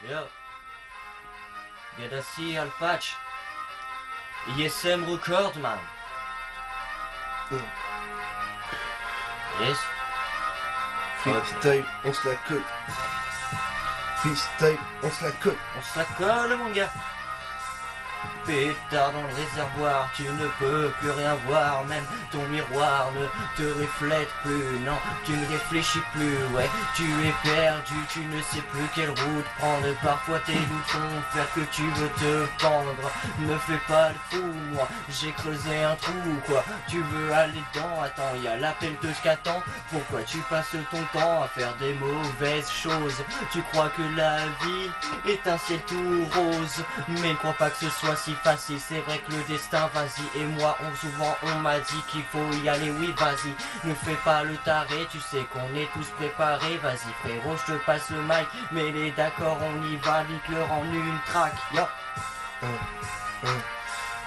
Yo, Gadassi Alpatch, ISM Record, man. Yes. Freestyle, on se la colle. Freestyle, on se la colle. On se la colle, mon gars. Pétard dans le réservoir, tu ne peux plus rien voir, même ton miroir ne te reflète plus, non, tu ne réfléchis plus, ouais, tu es perdu, tu ne sais plus quelle route prendre, parfois tes doutes font faire que tu veux te pendre, ne fais pas le fou, moi, j'ai creusé un trou, quoi, tu veux aller dedans, attends, y a l'appel de ce qu'attend, pourquoi tu passes ton temps à faire des mauvaises choses, tu crois que la vie est un ciel tout rose, mais ne crois pas que ce soit si facile, c'est vrai que le destin, vas-y, et moi, souvent on m'a dit qu'il faut y aller, oui, vas-y, ne fais pas le taré, tu sais qu'on est tous préparés, vas-y, frérot, je te passe le mic, mais les d'accord, on y va, nique-leur en une track, yo.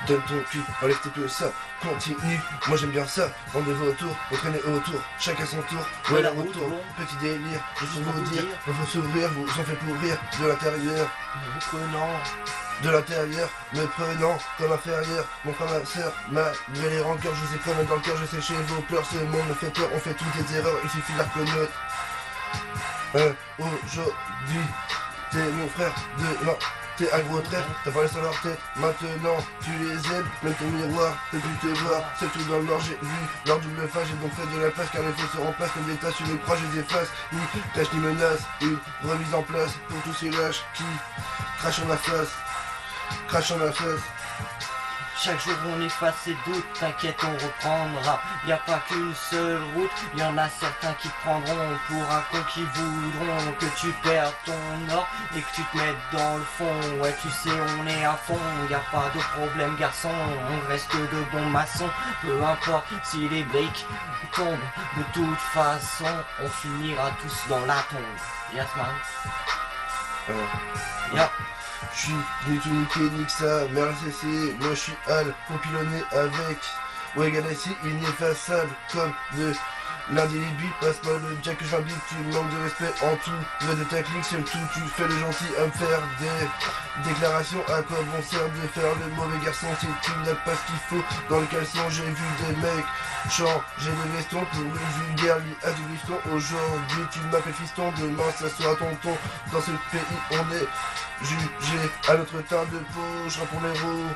Donne ton cul, enlève tes peu ça, continue, moi j'aime bien ça, rendez-vous autour, on traîne autour, chacun son tour, ouais la retour, petit délire, je suis vous dire, il faut s'ouvrir, vous en faites pour rire, de l'intérieur, de l'intérieur, me prenant comme inférieur, mon frère, ma soeur, malgré les rancœurs, je vous ai quand même dans le cœur, je sais chez vos pleurs, ce monde me fait peur, on fait toutes des erreurs, il suffit de la reconnaître. Aujourd'hui, t'es mon frère, demain, t'es un gros trait, t'as parlé sur leur tête, maintenant tu les aimes, même ton miroir, peut plus te voir, c'est tout dans le nord, j'ai vu leur double face, j'ai donc fait de la place, car les faux se remplacent comme des tasses, tu me crois, je les efface, ni tâche ni menace, une remise en place, pour tous ces lâches qui crachent en ma face. Crache en ma face. Chaque jour on efface ses doutes, t'inquiète on reprendra. Y a pas qu'une seule route, y en a certains qui prendront pour un con qui voudront que tu perdes ton or et que tu te mettes dans le fond. Ouais tu sais on est à fond, y a pas de problème garçon, on reste de bons maçons. Peu importe si les briques tombent, de toute façon on finira tous dans la tombe. Yes man. Yeah. Je suis venu tout niquer, nique ça, merde c'est, moi je suis Al, compilonné avec. Ouais Galaxy, ineffaçable, comme de l'indélébile, passe-moi le jack que j'invite, tu manques de respect en tout, veux de ta clique, c'est tout, tu fais le gentil à me faire des déclarations, à quoi bon sert de faire le mauvais garçon si tu n'as pas ce qu'il faut dans le caleçon, j'ai vu des mecs changer de veston pour le vulgaire lit à du liston, aujourd'hui tu m'appelles fiston, demain ça sera tonton, dans ce pays on est jugé à notre teint de peau, je réponds les roues.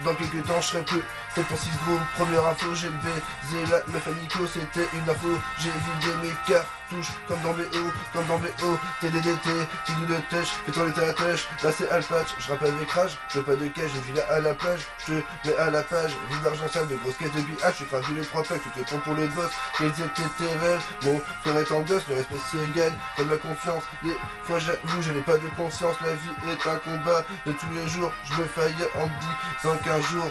Dans quelques temps, je serai peut-être pour 6 gros. Première info, j'ai baisé la meuf à Nico, c'était une info. J'ai vidé mes cartouches comme dans BO, comme dans BO. TDDT, petit de tèche, fais-toi les ta tèche. Là c'est Alpatch, je rappe avec rage, je veux pas de cash, je vis là à la plage. Je te mets à la page, vive l'argent sale, de grosses caisses de billets. Je crache les 3 packs, tu te prends pour le boss. Quels étaient tes rêves? Mon frère est en gosse, le respect c'est gagne, comme la confiance. Des fois j'avoue, je n'ai pas de conscience, la vie est un combat de tous les jours. Je me faillis en disant qu'un jour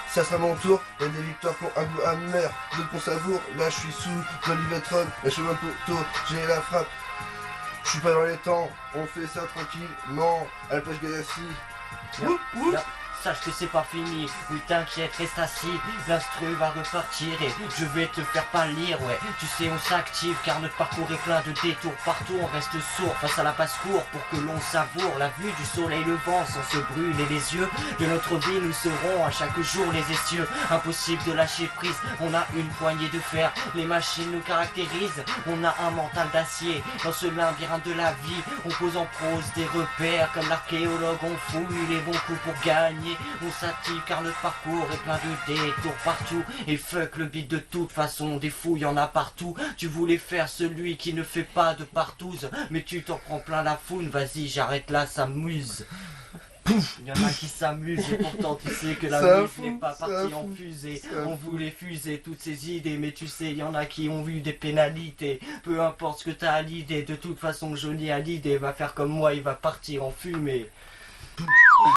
ça sera mon tour, il y a des victoires pour un goût amer, d'autres qu'on savoure, là je suis sous Olivetron, la chemin poteau, j'ai la frappe, je suis pas dans les temps, on fait ça tranquillement, Alpage Galassi. Sache que c'est pas fini, oui t'inquiète, reste assis, l'instru va repartir et je vais te faire pâlir, ouais. Tu sais on s'active car notre parcours est plein de détours partout, on reste sourd face à la basse-cour pour que l'on savoure la vue du soleil levant sans se brûler les yeux. De notre vie nous serons à chaque jour les essieux, impossible de lâcher prise, on a une poignée de fer, les machines nous caractérisent, on a un mental d'acier, dans ce labyrinthe de la vie, on pose en prose des repères, comme l'archéologue on fouille les bons coups pour gagner. On s'active car le parcours est plein de détours partout. Et fuck le beat de toute façon, des fous y'en a partout. Tu voulais faire celui qui ne fait pas de partouze, mais tu t'en prends plein la foune. Vas-y j'arrête là, ça muse. Il y en a qui s'amusent et pourtant tu sais que la musique n'est pas partie en fusée. On voulait fuser toutes ces idées, mais tu sais il y en a qui ont vu des pénalités. Peu importe ce que t'as à l'idée, de toute façon Johnny a l'idée va faire comme moi, il va partir en fumée.